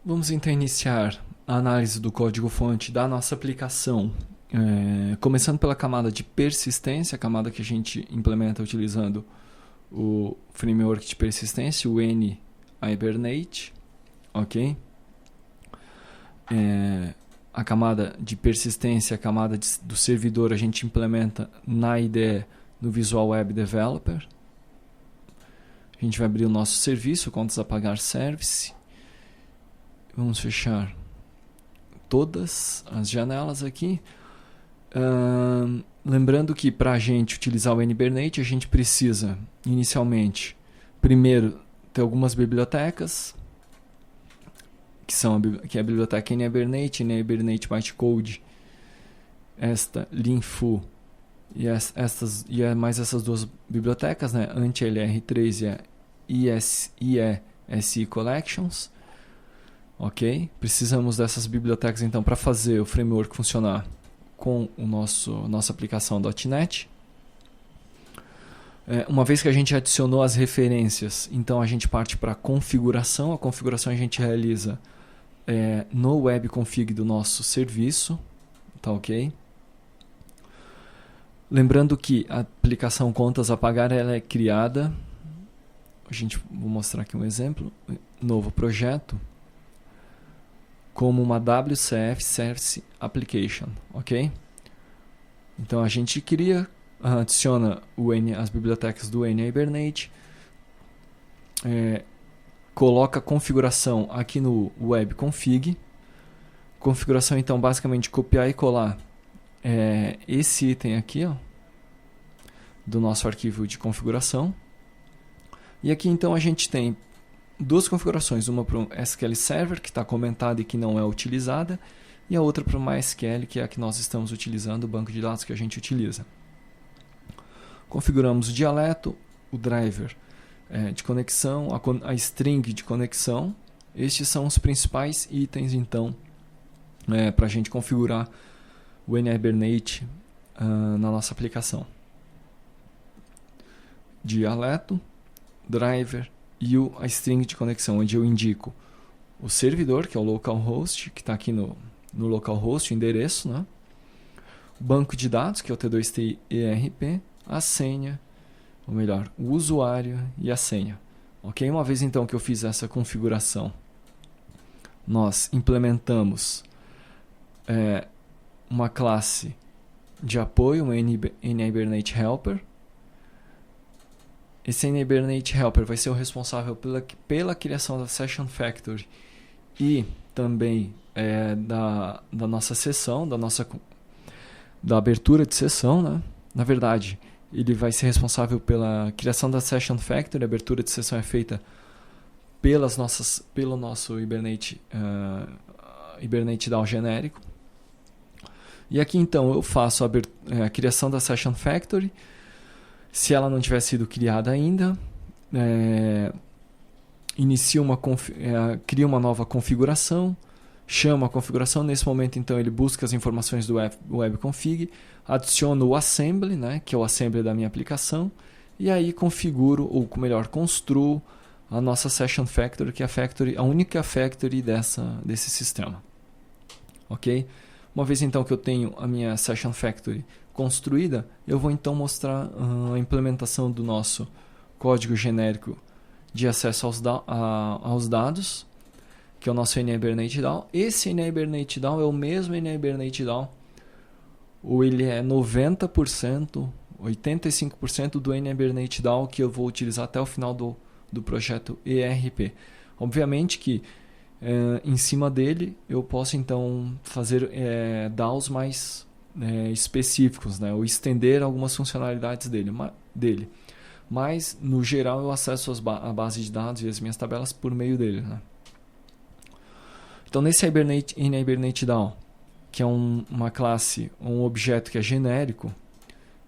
Vamos então iniciar a análise do código-fonte da nossa aplicação, começando pela camada de persistência, a camada que a gente implementa utilizando o framework de persistência, o N-Hibernate, ok? A camada de persistência, a camada do servidor, a gente implementa na IDE no Visual Web Developer. A gente vai abrir o nosso serviço, contas a pagar service. Vamos fechar todas as janelas aqui. Lembrando que para a gente utilizar o N-Hibernate, a gente precisa, inicialmente, primeiro, ter algumas bibliotecas, que é a biblioteca N-Hibernate, N-Hibernate Bytecode, esta Linfoo e mais essas duas bibliotecas, né? Anti-LR3 e a IESI Collections. Ok? Precisamos dessas bibliotecas então para fazer o framework funcionar com nossa aplicação .NET. Uma vez que a gente adicionou as referências, então a gente parte para a configuração. A configuração a gente realiza no webconfig do nosso serviço. Tá ok? Lembrando que a aplicação contas a pagar ela é criada. Vou mostrar aqui um exemplo. Novo projeto. Como uma WCF Service Application, ok? Então a gente cria, adiciona as bibliotecas do N-Hibernate, coloca a configuração aqui no webconfig. Configuração então basicamente copiar e colar esse item aqui, ó, do nosso arquivo de configuração. E aqui então a gente tem duas configurações, uma para o SQL Server, que está comentada e que não é utilizada, e a outra para o MySQL, que é a que nós estamos utilizando, o banco de dados que a gente utiliza. Configuramos o dialeto, o driver de conexão, a string de conexão. Estes são os principais itens, então, para a gente configurar o N-Hibernate na nossa aplicação. Dialeto, driver, e a string de conexão, onde eu indico o servidor, que é o localhost, que está aqui no localhost, o endereço, né? O banco de dados, que é o T2TIERP, a senha, ou melhor, o usuário e a senha. Ok? Uma vez então que eu fiz essa configuração, nós implementamos uma classe de apoio, um N-Hibernate Helper. Esse N-Hibernate Helper vai ser o responsável pela criação da Session Factory e também da nossa sessão, da abertura de sessão, né? Na verdade, ele vai ser responsável pela criação da Session Factory. A abertura de sessão é feita pelo nosso Hibernate DAO genérico. E aqui então eu faço a criação da Session Factory. Se ela não tiver sido criada ainda, cria uma nova configuração, chama a configuração. Nesse momento, então, ele busca as informações do webconfig, adiciona o assembly, né, que é o assembly da minha aplicação, e aí configuro, ou melhor, construo a nossa Session Factory, que é a única factory desse sistema. Ok? Uma vez então que eu tenho a minha Session Factory construída, eu vou então mostrar a implementação do nosso código genérico de acesso aos dados, que é o nosso N-Hibernate DAO. Esse N-Hibernate DAO é o mesmo N-Hibernate DAO, ou ele é 90%, 85% do N-Hibernate DAO que eu vou utilizar até o final do projeto ERP. Obviamente que em cima dele eu posso então fazer DAOs mais específicos, né? Ou estender algumas funcionalidades dele. Mas no geral eu acesso a base de dados e as minhas tabelas por meio dele, né? Então nesse N-Hibernate DAO, que é uma classe, um objeto que é genérico,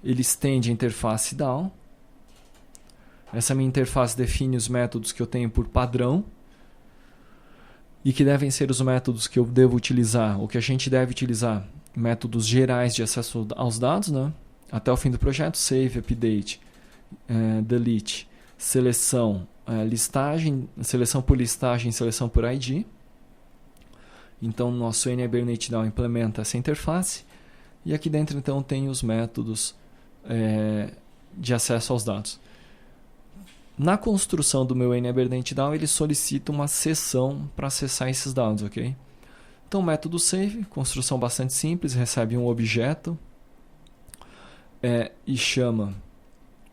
ele estende a interface DAO. Essa minha interface define os métodos que eu tenho por padrão e que devem ser os métodos que eu devo utilizar, ou que a gente deve utilizar, métodos gerais de acesso aos dados, né? Até o fim do projeto: save, update, delete, seleção, listagem, seleção por listagem, seleção por ID. Então, nosso NHibernate-DAO implementa essa interface. E aqui dentro, então, tem os métodos de acesso aos dados. Na construção do meu NHibernate-DAO, ele solicita uma sessão para acessar esses dados, ok? Então, o método save, construção bastante simples, recebe um objeto e chama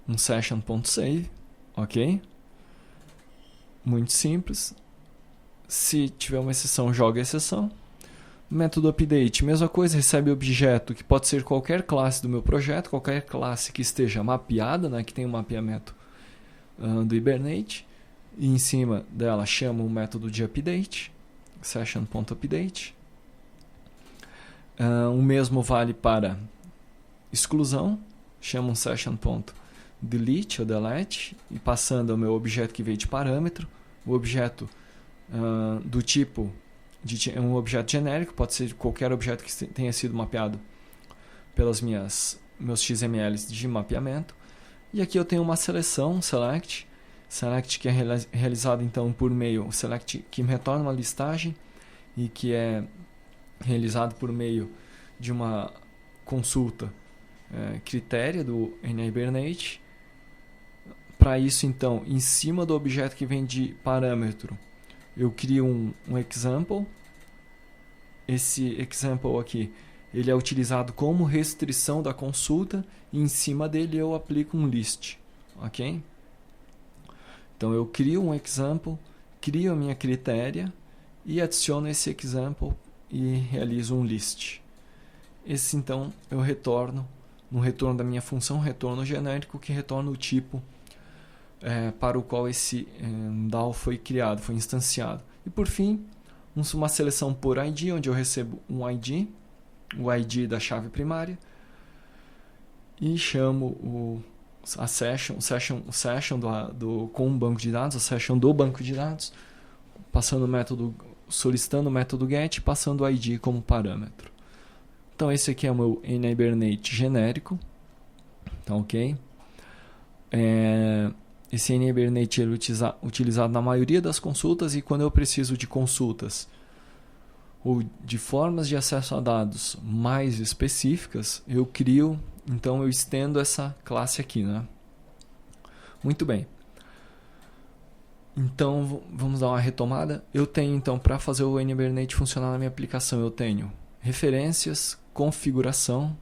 um session.save, ok? Muito simples. Se tiver uma exceção, joga a exceção. Método update, mesma coisa, recebe objeto que pode ser qualquer classe do meu projeto, qualquer classe que esteja mapeada, né, que tem um mapeamento do Hibernate. E em cima dela chama um método de update, session.update. O mesmo vale para exclusão, chama um session.delete ou delete, e passando ao meu objeto que veio de parâmetro. O objeto do tipo um objeto genérico, pode ser qualquer objeto que tenha sido mapeado pelas meus XMLs de mapeamento. E aqui eu tenho uma seleção, select que é realizado então por meio, select que me retorna uma listagem e que é realizado por meio de uma consulta critéria do NHibernate. Para isso, então, em cima do objeto que vem de parâmetro, eu crio um example. Esse example aqui, ele é utilizado como restrição da consulta e em cima dele eu aplico um list, ok? Então eu crio um example, crio a minha critéria e adiciono esse example e realizo um list. Esse então eu retorno, no retorno da minha função, retorno genérico que retorna o tipo para o qual esse DAO foi criado, foi instanciado. E por fim, uma seleção por ID, onde eu recebo um ID, o ID da chave primária, e chamo a session com o banco de dados, a session do banco de dados, passando o método, solicitando o método get, passando o ID como parâmetro. Então esse aqui é o meu NHibernate genérico, tá ok? Esse NHibernate é utilizado na maioria das consultas, e quando eu preciso de consultas ou de formas de acesso a dados mais específicas, eu estendo essa classe aqui, né? Muito bem. Então, vamos dar uma retomada. Eu tenho, então, para fazer o NHibernate funcionar na minha aplicação, eu tenho referências, configuração,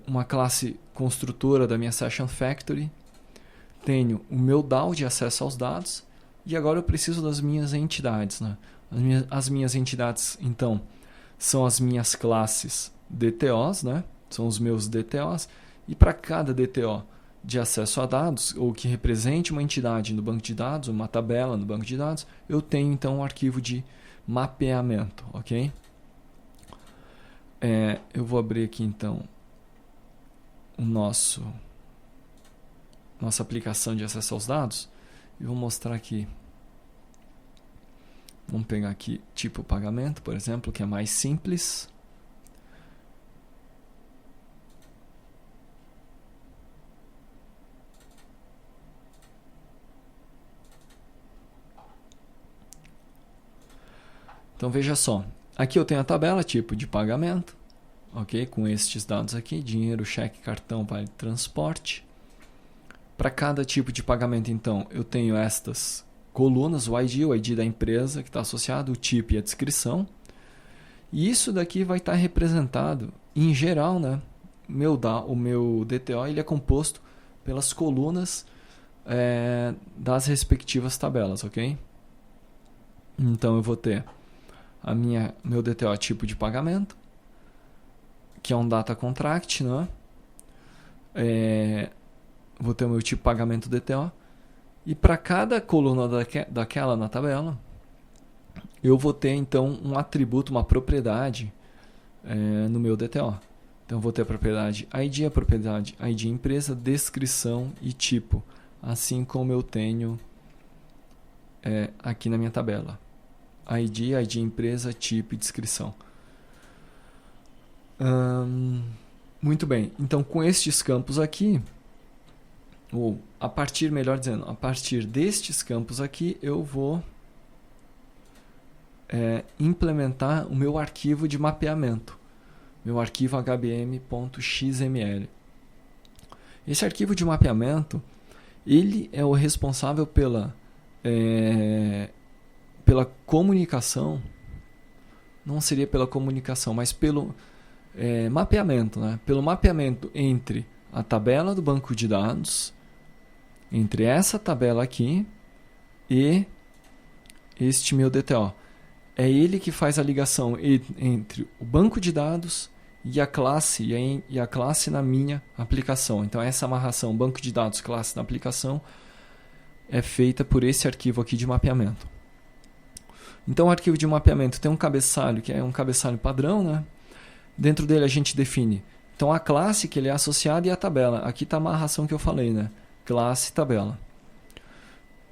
uma classe construtora da minha Session Factory, tenho o meu DAO de acesso aos dados, e agora eu preciso das minhas entidades, né? As minhas entidades, então, são as minhas classes DTOs, né? São os meus DTOs, e para cada DTO de acesso a dados, ou que represente uma entidade no banco de dados, uma tabela no banco de dados, eu tenho então um arquivo de mapeamento, ok? Eu vou abrir aqui então nossa aplicação de acesso aos dados e vou mostrar aqui. Vamos pegar aqui tipo pagamento, por exemplo, que é mais simples. Então veja só, aqui eu tenho a tabela tipo de pagamento, ok? Com estes dados aqui, dinheiro, cheque, cartão, vale transporte. Para cada tipo de pagamento, então, eu tenho estas colunas, o ID da empresa que está associado, o tipo e a descrição. E isso daqui vai estar representado, em geral, né? O meu DTO ele é composto pelas colunas das respectivas tabelas, ok? Então eu vou ter meu DTO tipo de pagamento, que é um data contract, né? Vou ter o meu tipo pagamento DTO. E para cada coluna daquela na tabela, eu vou ter então um atributo, uma propriedade no meu DTO. Então eu vou ter a propriedade ID, a propriedade ID empresa, descrição e tipo, assim como eu tenho aqui na minha tabela. ID empresa, tipo e descrição. Muito bem, então com estes campos aqui, ou a partir destes campos aqui, eu vou implementar o meu arquivo de mapeamento, meu arquivo hbm.xml. Esse arquivo de mapeamento, ele é o responsável pela comunicação, não seria pela comunicação, mas pelo mapeamento, né? Pelo mapeamento entre a tabela do banco de dados, entre essa tabela aqui e este meu DTO. É ele que faz a ligação entre o banco de dados e a classe, e a classe na minha aplicação. Então essa amarração banco de dados, classe na aplicação, é feita por esse arquivo aqui de mapeamento. Então o arquivo de mapeamento tem um cabeçalho, que é um cabeçalho padrão, né? Dentro dele a gente define então a classe que ele é associado e a tabela. Aqui está a amarração que eu falei, né? Classe, tabela.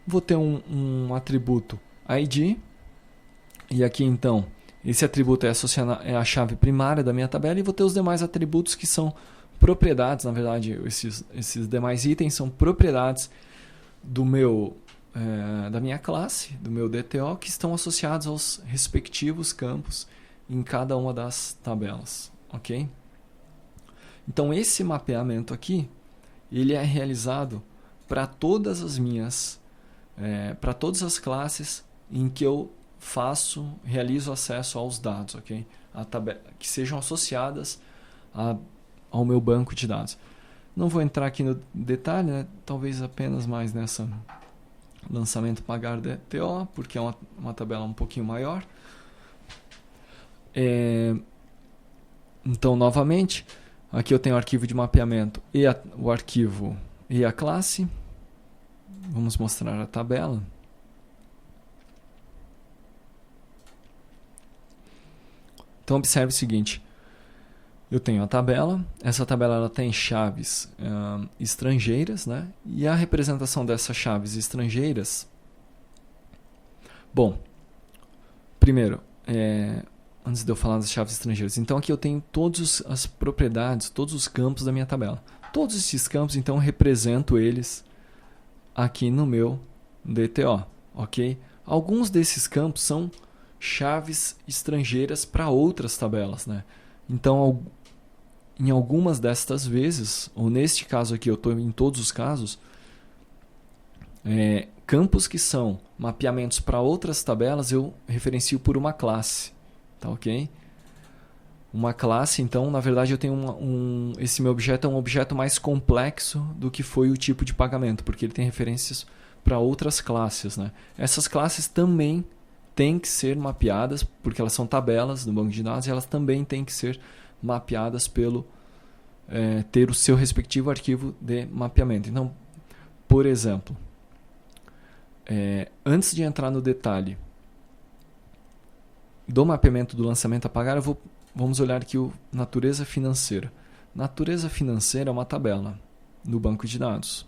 Vou ter um atributo ID, e aqui então esse atributo é a chave primária da minha tabela, e vou ter os demais atributos que são propriedades. Na verdade, esses demais itens são propriedades da minha classe, do meu DTO, que estão associados aos respectivos campos em cada uma das tabelas, ok? Então esse mapeamento aqui, ele é realizado para todas as classes em que eu realizo acesso aos dados, ok? Que sejam associadas ao meu banco de dados. Não vou entrar aqui no detalhe, né? Talvez apenas mais nessa lançamento pagar DTO, porque é uma tabela um pouquinho maior. Então, novamente, aqui eu tenho o arquivo de mapeamento e o arquivo e a classe. Vamos mostrar a tabela. Então observe o seguinte, eu tenho a tabela, essa tabela ela tem chaves estrangeiras, né? E a representação dessas chaves estrangeiras, bom, primeiro, antes de eu falar das chaves estrangeiras, então aqui eu tenho todas as propriedades, todos os campos da minha tabela. Todos esses campos, então, eu represento eles aqui no meu DTO, ok? Alguns desses campos são chaves estrangeiras para outras tabelas, né? Então, em algumas destas vezes, ou neste caso aqui, eu estou em todos os casos, campos que são mapeamentos para outras tabelas, eu referencio por uma classe, tá ok? Uma classe, então, na verdade, eu tenho esse meu objeto é um objeto mais complexo do que foi o tipo de pagamento, porque ele tem referências para outras classes, né? Essas classes também têm que ser mapeadas, porque elas são tabelas do banco de dados, e elas também têm que ser mapeadas ter o seu respectivo arquivo de mapeamento. Então, por exemplo, antes de entrar no detalhe do mapeamento do lançamento a pagar, vamos olhar aqui o natureza financeira. Natureza financeira é uma tabela no banco de dados.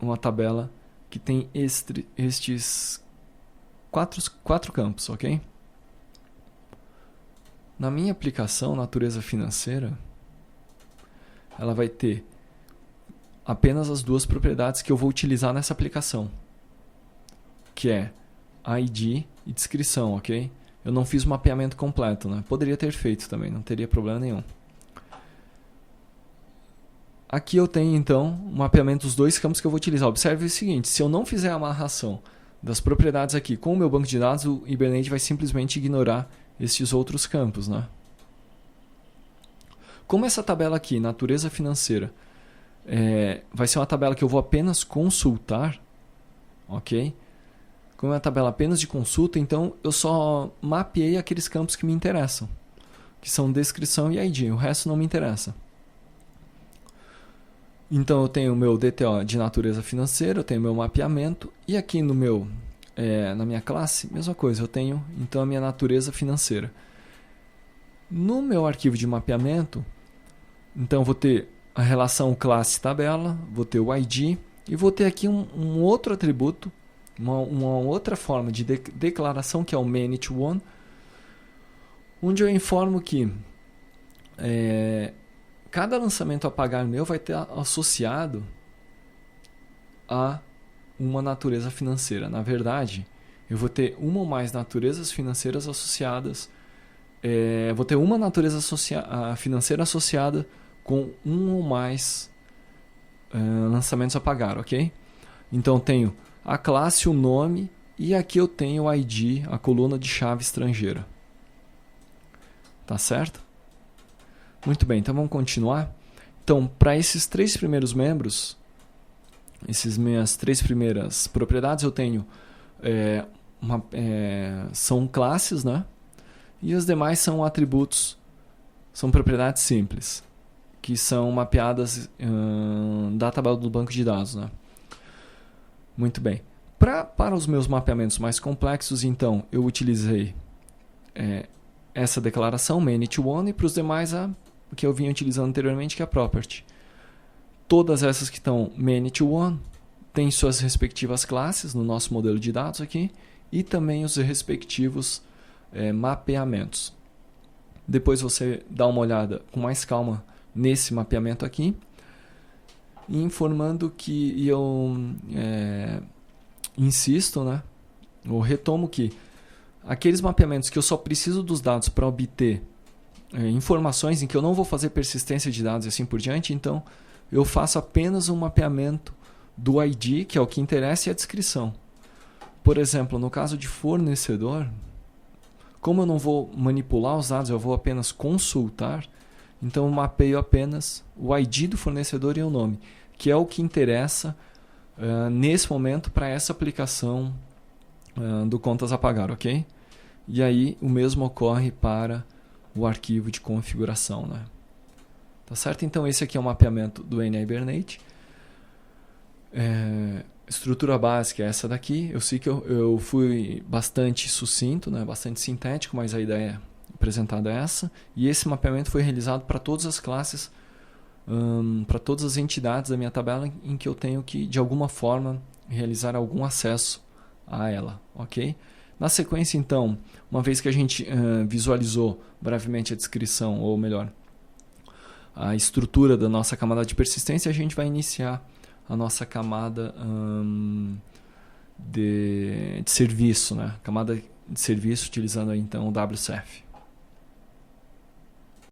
Uma tabela que tem estes quatro campos, ok? Na minha aplicação, natureza financeira, ela vai ter apenas as duas propriedades que eu vou utilizar nessa aplicação, que é ID e descrição, ok? Eu não fiz o mapeamento completo, né? Poderia ter feito também, não teria problema nenhum. Aqui eu tenho, então, o mapeamento dos dois campos que eu vou utilizar. Observe o seguinte, se eu não fizer a amarração das propriedades aqui com o meu banco de dados, o Hibernate vai simplesmente ignorar estes outros campos, né? Como essa tabela aqui, natureza financeira, vai ser uma tabela que eu vou apenas consultar, ok? Como é uma tabela apenas de consulta, então eu só mapeei aqueles campos que me interessam, que são descrição e ID, o resto não me interessa. Então eu tenho o meu DTO de natureza financeira, eu tenho o meu mapeamento, e aqui no na minha classe, mesma coisa, eu tenho então a minha natureza financeira. No meu arquivo de mapeamento, então vou ter a relação classe-tabela, vou ter o ID, e vou ter aqui um outro atributo, uma outra forma de declaração, que é o many-to-one, onde eu informo que cada lançamento a pagar meu vai ter associado a uma natureza financeira. Na verdade, eu vou ter uma ou mais naturezas financeiras associadas. Vou ter uma natureza financeira associada com um ou mais lançamentos a pagar, ok? Então tenho a classe, o nome e aqui eu tenho o ID, a coluna de chave estrangeira. Tá certo? Muito bem, então vamos continuar. Então, para esses 3 primeiros membros, essas minhas 3 primeiras propriedades, eu tenho são classes, né? E os demais são atributos, são propriedades simples, que são mapeadas da tabela do banco de dados, né? Muito bem. Para os meus mapeamentos mais complexos, então, eu utilizei essa declaração, ManyToOne, e para os demais a que eu vinha utilizando anteriormente, que é a property. Todas essas que estão ManyToOne têm suas respectivas classes no nosso modelo de dados aqui e também os respectivos mapeamentos. Depois você dá uma olhada com mais calma nesse mapeamento aqui, informando que eu insisto, né, ou retomo que aqueles mapeamentos que eu só preciso dos dados para obter informações em que eu não vou fazer persistência de dados e assim por diante, então eu faço apenas um mapeamento do ID, que é o que interessa, e a descrição. Por exemplo, no caso de fornecedor, como eu não vou manipular os dados, eu vou apenas consultar, então eu mapeio apenas o ID do fornecedor e o nome, que é o que interessa nesse momento para essa aplicação do contas a pagar, ok? E aí o mesmo ocorre para o arquivo de configuração, né? Tá certo? Então esse aqui é o mapeamento do NHibernate. Estrutura básica é essa daqui. Eu sei que eu fui bastante sucinto, né? Bastante sintético, mas a ideia apresentada é essa. E esse mapeamento foi realizado para todas as classes, para todas as entidades da minha tabela em que eu tenho que, de alguma forma, realizar algum acesso a ela, ok? Na sequência, então, uma vez que a gente visualizou brevemente a descrição, ou melhor, a estrutura da nossa camada de persistência, a gente vai iniciar a nossa camada de serviço, né? Camada de serviço utilizando então o WCF.